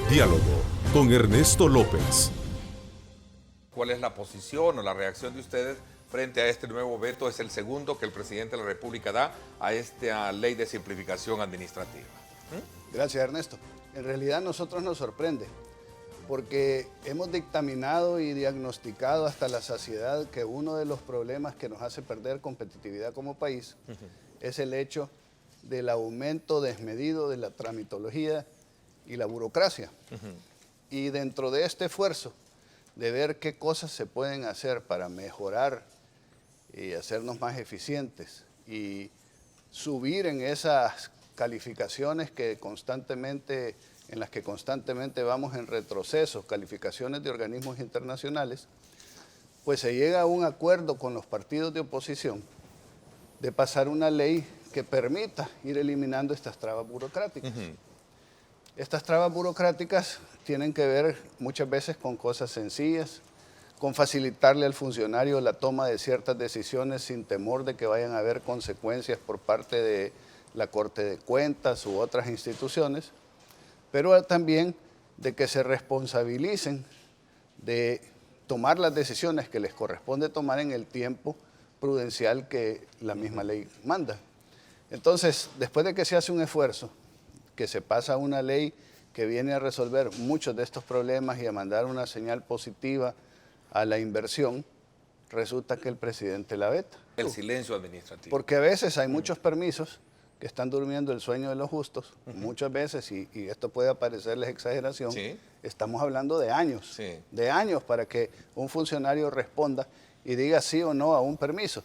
Diálogo con Ernesto López. ¿Cuál es la posición o la reacción de ustedes frente a este nuevo veto? Es el segundo que el presidente de la República da a esta ley de simplificación administrativa. Gracias, Ernesto. En realidad nosotros nos sorprende porque hemos dictaminado y diagnosticado hasta la saciedad que uno de los problemas que nos hace perder competitividad como país es el hecho del aumento desmedido de la tramitología y la burocracia. Y dentro de este esfuerzo de ver qué cosas se pueden hacer para mejorar y hacernos más eficientes y subir en esas calificaciones en las que constantemente vamos en retroceso, calificaciones de organismos internacionales, pues se llega a un acuerdo con los partidos de oposición de pasar una ley que permita ir eliminando estas trabas burocráticas. Estas trabas burocráticas tienen que ver muchas veces con cosas sencillas, con facilitarle al funcionario la toma de ciertas decisiones sin temor de que vayan a haber consecuencias por parte de la Corte de Cuentas u otras instituciones, pero también de que se responsabilicen de tomar las decisiones que les corresponde tomar en el tiempo prudencial que la misma ley manda. Entonces, después de que se hace un esfuerzo, que se pasa una ley que viene a resolver muchos de estos problemas y a mandar una señal positiva a la inversión, resulta que el presidente la veta. El silencio administrativo. Porque a veces hay muchos permisos que están durmiendo el sueño de los justos, muchas veces, y esto puede parecerles exageración, estamos hablando de años para que un funcionario responda y diga sí o no a un permiso.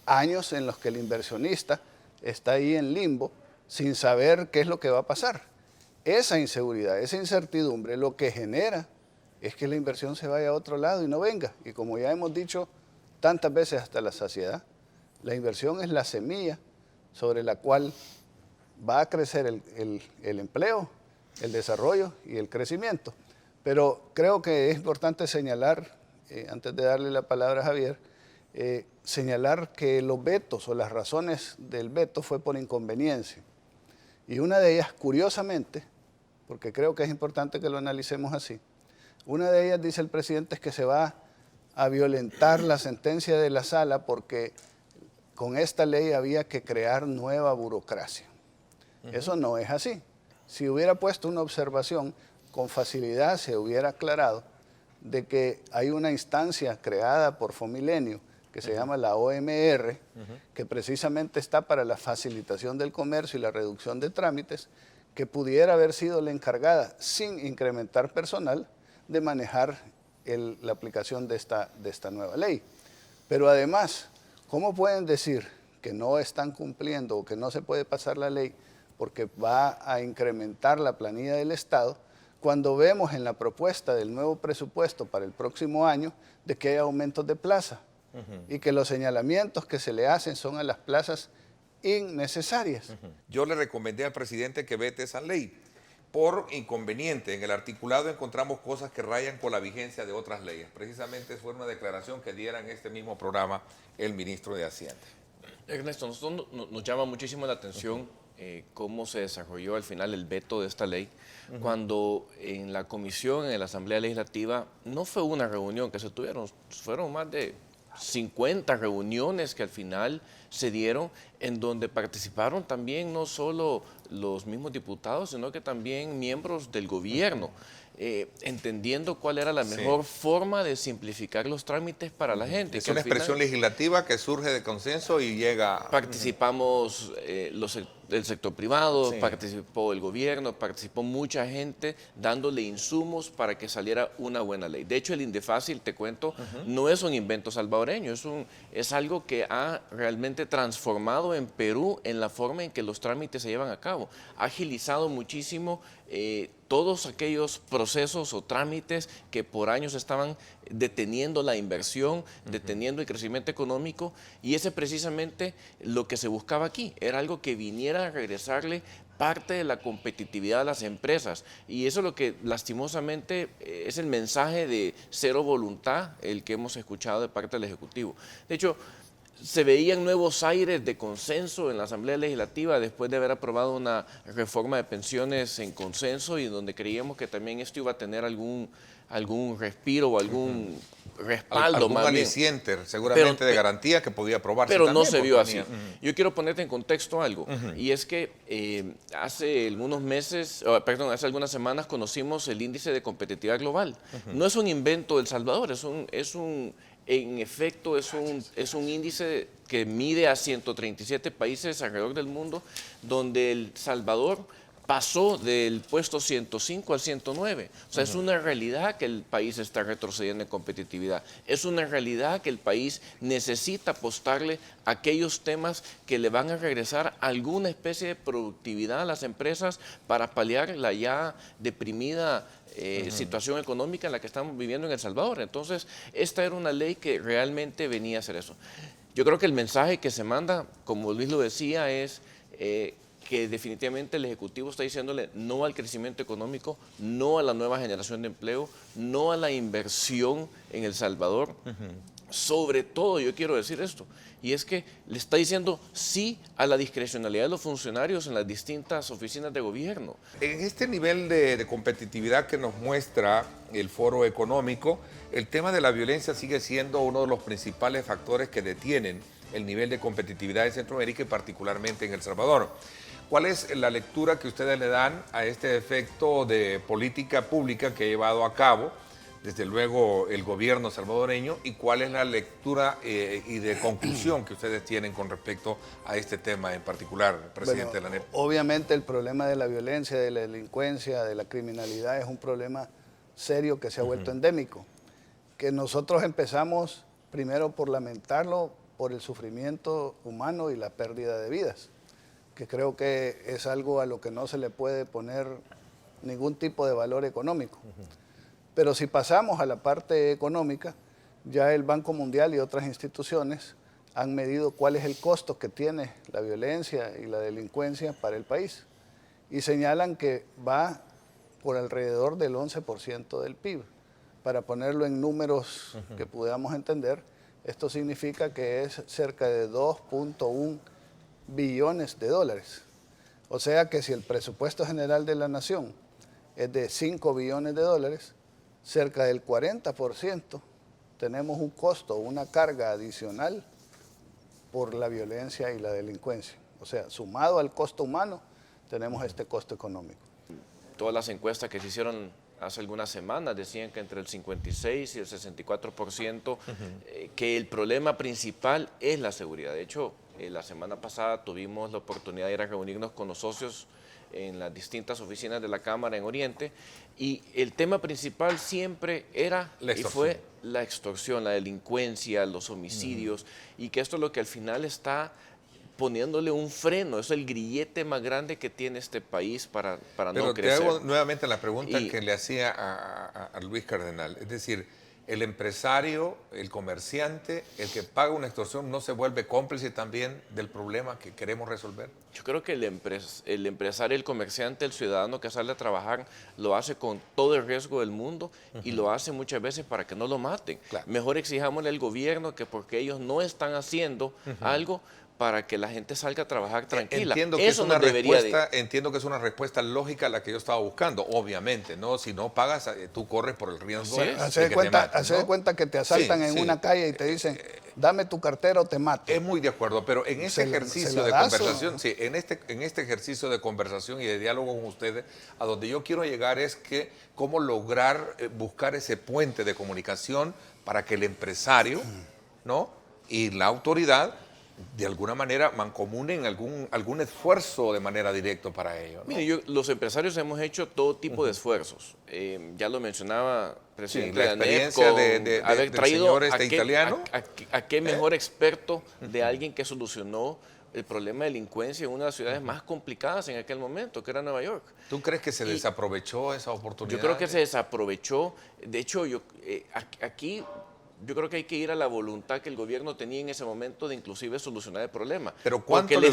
Años en los que el inversionista está ahí en limbo sin saber qué es lo que va a pasar. Esa inseguridad, esa incertidumbre, lo que genera es que la inversión se vaya a otro lado y no venga. Y como ya hemos dicho tantas veces hasta la saciedad, la inversión es la semilla sobre la cual va a crecer el empleo, el desarrollo y el crecimiento. Pero creo que es importante señalar, antes de darle la palabra a Javier, señalar que los vetos o las razones del veto fue por inconveniencia. Y una de ellas, curiosamente, porque creo que es importante que lo analicemos así, una de ellas, dice el presidente, es que se va a violentar la sentencia de la sala porque con esta ley había que crear nueva burocracia. Eso no es así. Si hubiera puesto una observación, con facilidad se hubiera aclarado de que hay una instancia creada por Fomilenio que se llama la OMR, que precisamente está para la facilitación del comercio y la reducción de trámites, que pudiera haber sido la encargada, sin incrementar personal, de manejar la aplicación de esta nueva ley. Pero además, ¿cómo pueden decir que no están cumpliendo o que no se puede pasar la ley porque va a incrementar la planilla del Estado, cuando vemos en la propuesta del nuevo presupuesto para el próximo año de que hay aumentos de plaza y que los señalamientos que se le hacen son a las plazas innecesarias? Yo le recomendé al presidente que vete esa ley por inconveniente. En el articulado encontramos cosas que rayan con la vigencia de otras leyes. Precisamente fue una declaración que diera en este mismo programa el ministro de Hacienda. Ernesto, nosotros nos llama muchísimo la atención cómo se desarrolló al final el veto de esta ley, cuando en la comisión, en la Asamblea Legislativa, no fue una reunión que se tuvieron, fueron más de 50 reuniones que al final se dieron, en donde participaron también no solo los mismos diputados, sino que también miembros del gobierno, entendiendo cuál era la mejor forma de simplificar los trámites para la gente. Es una expresión legislativa que surge de consenso y llega... Participamos del sector privado, participó el gobierno, participó mucha gente dándole insumos para que saliera una buena ley. De hecho, el Indefácil, te cuento, no es un invento salvadoreño, es algo que ha realmente transformado en Perú en la forma en que los trámites se llevan a cabo. Ha agilizado muchísimo todos aquellos procesos o trámites que por años estaban deteniendo la inversión, deteniendo el crecimiento económico, y ese es precisamente lo que se buscaba aquí. Era algo que viniera a regresarle parte de la competitividad a las empresas, y eso es lo que lastimosamente es el mensaje de cero voluntad, el que hemos escuchado de parte del Ejecutivo. De hecho, se veían nuevos aires de consenso en la Asamblea Legislativa después de haber aprobado una reforma de pensiones en consenso y donde creíamos que también esto iba a tener algún respiro o algún respaldo. Algún más aliciente, seguramente de garantía que podía aprobarse. Pero también, no se vio así. tenía. Yo quiero ponerte en contexto algo, y es que hace algunos meses, hace algunas semanas conocimos el índice de competitividad global. No es un invento de El Salvador, en efecto es un índice que mide a 137 países alrededor del mundo, donde El Salvador pasó del puesto 105 al 109. O sea, es una realidad que el país está retrocediendo en competitividad. Es una realidad que el país necesita apostarle a aquellos temas que le van a regresar alguna especie de productividad a las empresas para paliar la ya deprimida situación económica en la que estamos viviendo en El Salvador. Entonces, esta era una ley que realmente venía a hacer eso. Yo creo que el mensaje que se manda, como Luis lo decía, es que definitivamente el Ejecutivo está diciéndole no al crecimiento económico, no a la nueva generación de empleo, no a la inversión en El Salvador. Sobre todo, yo quiero decir esto, y es que le está diciendo sí a la discrecionalidad de los funcionarios en las distintas oficinas de gobierno. En este nivel de competitividad que nos muestra el Foro Económico, el tema de la violencia sigue siendo uno de los principales factores que detienen el nivel de competitividad en Centroamérica y particularmente en El Salvador. ¿Cuál es la lectura que ustedes le dan a este efecto de política pública que ha llevado a cabo, desde luego, el gobierno salvadoreño, y cuál es la lectura y de conclusión que ustedes tienen con respecto a este tema en particular, presidente de la NEP? Obviamente el problema de la violencia, de la delincuencia, de la criminalidad es un problema serio que se ha vuelto endémico, que nosotros empezamos primero por lamentarlo por el sufrimiento humano y la pérdida de vidas, que creo que es algo a lo que no se le puede poner ningún tipo de valor económico. Pero si pasamos a la parte económica, ya el Banco Mundial y otras instituciones han medido cuál es el costo que tiene la violencia y la delincuencia para el país y señalan que va por alrededor del 11% del PIB. Para ponerlo en números que podamos entender, esto significa que es cerca de 2.1 billones de dólares. O sea que si el presupuesto general de la nación es de 5 billones de dólares, cerca del 40% tenemos un costo, una carga adicional por la violencia y la delincuencia. O sea, sumado al costo humano, tenemos este costo económico. Todas las encuestas que se hicieron hace algunas semanas decían que entre el 56 y el 64%, que el problema principal es la seguridad. De hecho, la semana pasada tuvimos la oportunidad de ir a reunirnos con los socios en las distintas oficinas de la Cámara en Oriente, y el tema principal siempre era y fue la extorsión, la delincuencia, los homicidios, y que esto es lo que al final está poniéndole un freno. Es el grillete más grande que tiene este país para no crecer. Pero te hago nuevamente la pregunta que le hacía a Luis Cardenal. Es decir, el empresario, el comerciante, el que paga una extorsión, ¿no se vuelve cómplice también del problema que queremos resolver? Yo creo que el empresario, el comerciante, el ciudadano que sale a trabajar, lo hace con todo el riesgo del mundo y lo hace muchas veces para que no lo maten. Claro. Mejor exijámosle al gobierno que porque ellos no están haciendo algo para que la gente salga a trabajar tranquila. Entiendo que, entiendo que es una respuesta lógica a la que yo estaba buscando, obviamente, ¿no? Si no pagas, tú corres por el riesgo de que te maten, ¿no? De cuenta que te asaltan en una calle y te dicen, dame tu cartera o te mato. Es muy de acuerdo, pero en este ejercicio de conversación, en este ejercicio de conversación y de diálogo con ustedes, a donde yo quiero llegar es que cómo lograr buscar ese puente de comunicación para que el empresario, ¿no?, y la autoridad de alguna manera mancomunen algún esfuerzo de manera directa para ello, ¿no? Mire, los empresarios hemos hecho todo tipo de esfuerzos. Ya lo mencionaba, presidente, la experiencia de haber traído señor italiano. ¿A qué mejor experto de alguien que solucionó el problema de delincuencia en una de las ciudades más complicadas en aquel momento, que era Nueva York? ¿Tú crees que se desaprovechó esa oportunidad? Yo creo que se desaprovechó. De hecho, aquí yo creo que hay que ir a la voluntad que el gobierno tenía en ese momento de inclusive solucionar el problema. Pero ¿cuánto le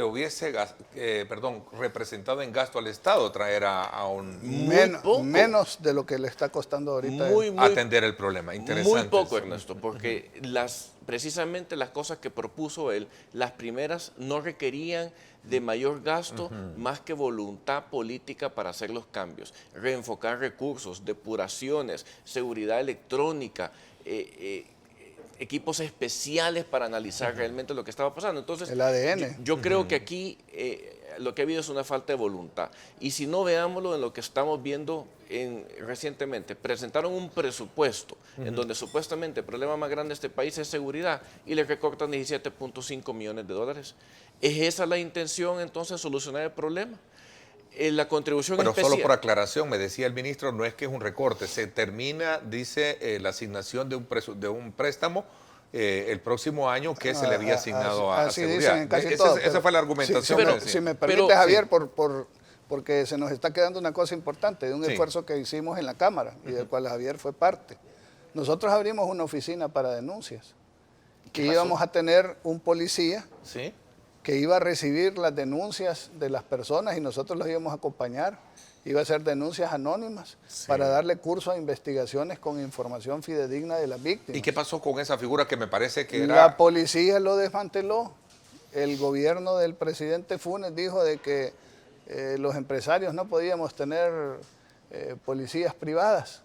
hubiese representado en gasto al Estado traer a un... Menos de lo que le está costando ahorita atender el problema? Interesante. Muy poco, Ernesto, porque precisamente las cosas que propuso él, las primeras no requerían de mayor gasto más que voluntad política para hacer los cambios, reenfocar recursos, depuraciones, seguridad electrónica, equipos especiales para analizar realmente lo que estaba pasando. Entonces, el ADN. Yo creo que aquí lo que ha habido es una falta de voluntad. Y si no, veámoslo en lo que estamos viendo recientemente. Presentaron un presupuesto en donde supuestamente el problema más grande de este país es seguridad y le recortan 17.5 millones de dólares. ¿Es esa la intención entonces, solucionar el problema? La contribución Pero especial. solo por aclaración, me decía el ministro, no es que es un recorte, se termina, dice, la asignación de un préstamo el próximo año que se le había asignado a seguridad. Dicen casi todo, esa fue la argumentación. Si me permite, Javier, porque se nos está quedando una cosa importante de un esfuerzo que hicimos en la Cámara y del cual Javier fue parte. Nosotros abrimos una oficina para denuncias y íbamos a tener un policía que iba a recibir las denuncias de las personas y nosotros los íbamos a acompañar. Iba a hacer denuncias anónimas para darle curso a investigaciones con información fidedigna de las víctimas. ¿Y qué pasó con esa figura que me parece que era...? La policía lo desmanteló. El gobierno del presidente Funes dijo de que los empresarios no podíamos tener policías privadas.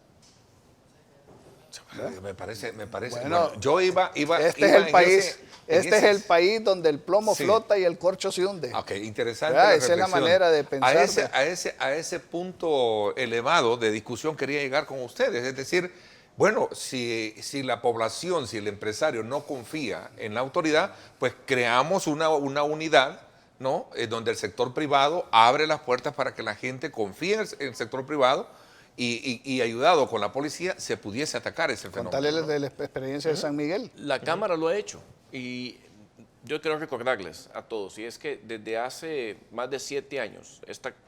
Me parece. Bueno, yo iba este es el país. Este es el país donde el plomo flota y el corcho se hunde. Ok, interesante. Esa es la manera de pensar. A ese punto elevado de discusión quería llegar con ustedes. Es decir, bueno, si la población, si el empresario no confía en la autoridad, pues creamos una unidad, ¿no? Donde el sector privado abre las puertas para que la gente confíe en el sector privado y ayudado con la policía se pudiese atacar ese fenómeno. Contarles de la experiencia de San Miguel. La Cámara lo ha hecho y yo quiero recordarles a todos, y es que desde hace más de 7 años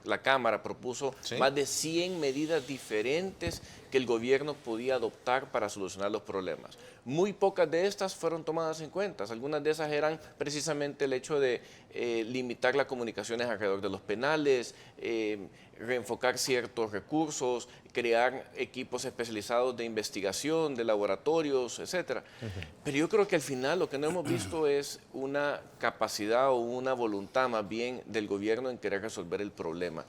la Cámara propuso más de 100 medidas diferentes que el gobierno podía adoptar para solucionar los problemas. Muy pocas de estas fueron tomadas en cuenta. Algunas de esas eran precisamente el hecho de limitar las comunicaciones alrededor de los penales, reenfocar ciertos recursos, crear equipos especializados de investigación, de laboratorios, etcétera. Pero yo creo que al final lo que no hemos visto es una capacidad o una voluntad más bien del gobierno en querer resolver el problema.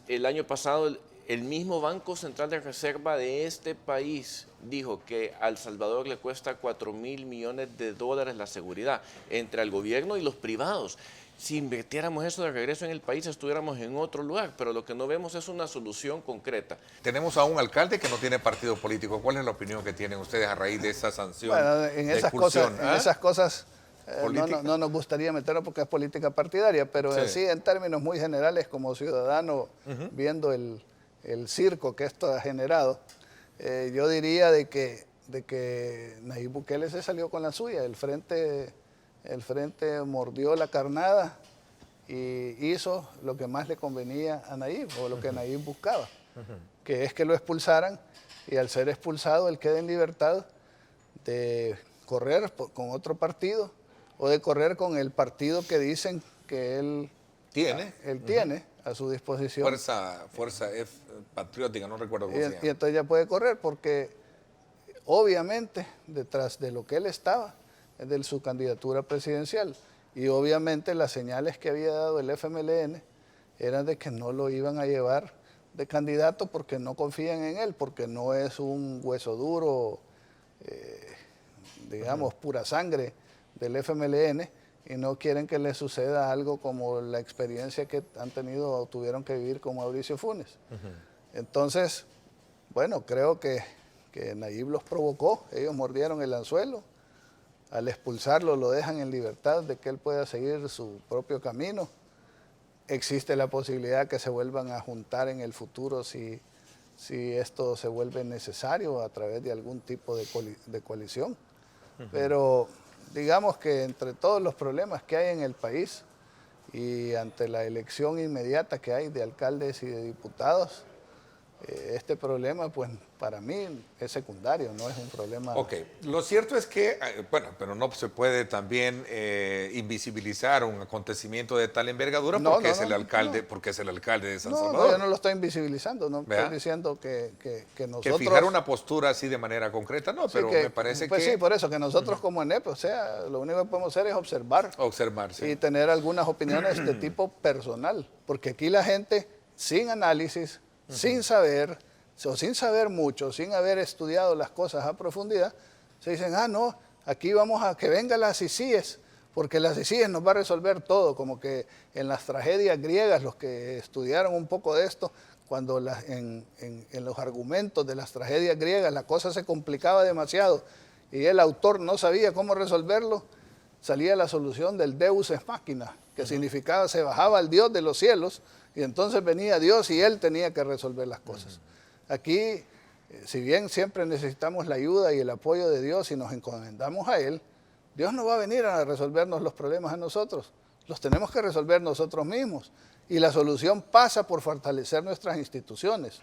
El año pasado el mismo Banco Central de Reserva de este país dijo que a El Salvador le cuesta 4.000 millones de dólares la seguridad entre el gobierno y los privados. Si invirtiéramos eso de regreso en el país, estuviéramos en otro lugar, pero lo que no vemos es una solución concreta. Tenemos a un alcalde que no tiene partido político. ¿Cuál es la opinión que tienen ustedes a raíz de esa sanción? Bueno, en esas cosas no nos gustaría meternos porque es política partidaria, pero sí en términos muy generales como ciudadano, viendo el circo que esto ha generado, yo diría de que Nayib Bukele se salió con la suya. El frente mordió la carnada y hizo lo que más le convenía a Nayib, o lo que Nayib buscaba, que es que lo expulsaran, y al ser expulsado él queda en libertad de correr con otro partido o de correr con el partido que dicen que él tiene a su disposición. Fuerza patriótica, no recuerdo cómo se llama. Y entonces ya puede correr porque obviamente detrás de lo que él estaba es de su candidatura presidencial, y obviamente las señales que había dado el FMLN eran de que no lo iban a llevar de candidato porque no confían en él, porque no es un hueso duro, digamos, pura sangre del FMLN, y no quieren que le suceda algo como la experiencia que han tenido o tuvieron que vivir con Mauricio Funes. Entonces, bueno, creo que Nayib los provocó, ellos mordieron el anzuelo. Al expulsarlo lo dejan en libertad de que él pueda seguir su propio camino. Existe la posibilidad que se vuelvan a juntar en el futuro si esto se vuelve necesario a través de algún tipo de coalición. Pero digamos que entre todos los problemas que hay en el país y ante la elección inmediata que hay de alcaldes y de diputados, este problema pues para mí es secundario, no es un problema. Ok, lo cierto es que, bueno, pero no se puede también invisibilizar un acontecimiento de tal envergadura porque es el alcalde de San Salvador. No, yo no lo estoy invisibilizando, no estoy diciendo que nosotros... Que fijar una postura así de manera concreta, no, pero me parece pues que... sí, por eso, que nosotros como ENEP, o sea, lo único que podemos hacer es observar. Observar, sí. Y tener algunas opiniones de tipo personal, porque aquí la gente, sin análisis, sin saber, o sin saber mucho, sin haber estudiado las cosas a profundidad, se dicen, no, aquí vamos a que vengan las ICIES, porque las ICIES nos va a resolver todo, como que en las tragedias griegas, los que estudiaron un poco de esto, cuando en los argumentos de las tragedias griegas la cosa se complicaba demasiado y el autor no sabía cómo resolverlo, salía la solución del Deus ex machina, que significaba se bajaba el Dios de los cielos y entonces venía Dios y Él tenía que resolver las cosas. Aquí, si bien siempre necesitamos la ayuda y el apoyo de Dios y nos encomendamos a Él, Dios no va a venir a resolvernos los problemas a nosotros, los tenemos que resolver nosotros mismos. Y la solución pasa por fortalecer nuestras instituciones,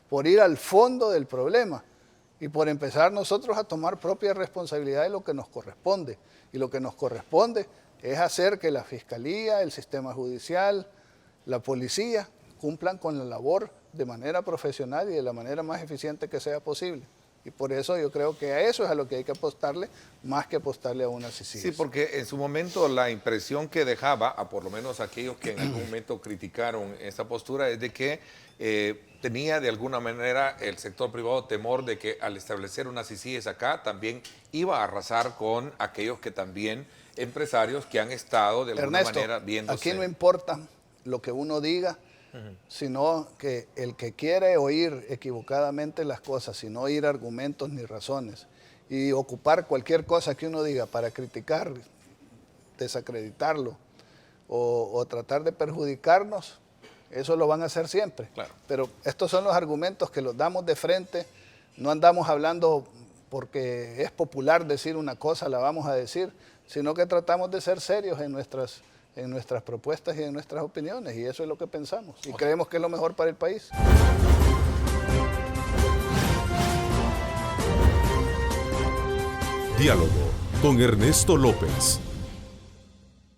por ir al fondo del problema y por empezar nosotros a tomar propia responsabilidad de lo que nos corresponde. Y lo que nos corresponde es hacer que la Fiscalía, el sistema judicial, la policía cumplan con la labor de manera profesional y de la manera más eficiente que sea posible. Y por eso yo creo que a eso es a lo que hay que apostarle, más que apostarle a una CICIES. Sí, porque en su momento la impresión que dejaba, a por lo menos aquellos que en algún momento criticaron esta postura, es de que tenía de alguna manera el sector privado temor de que al establecer una CICIES acá también iba a arrasar con aquellos que también, empresarios que han estado de alguna manera viéndose. Aquí no importa lo que uno diga, sino que el que quiere oír equivocadamente las cosas, sin oír argumentos ni razones, y ocupar cualquier cosa que uno diga para criticar, desacreditarlo o tratar de perjudicarnos, eso lo van a hacer siempre. Claro. Pero estos son los argumentos que los damos de frente, no andamos hablando porque es popular decir una cosa, la vamos a decir, sino que tratamos de ser serios en nuestras propuestas y en nuestras opiniones, y eso es lo que pensamos, y creemos que es lo mejor para el país. Diálogo con Ernesto López.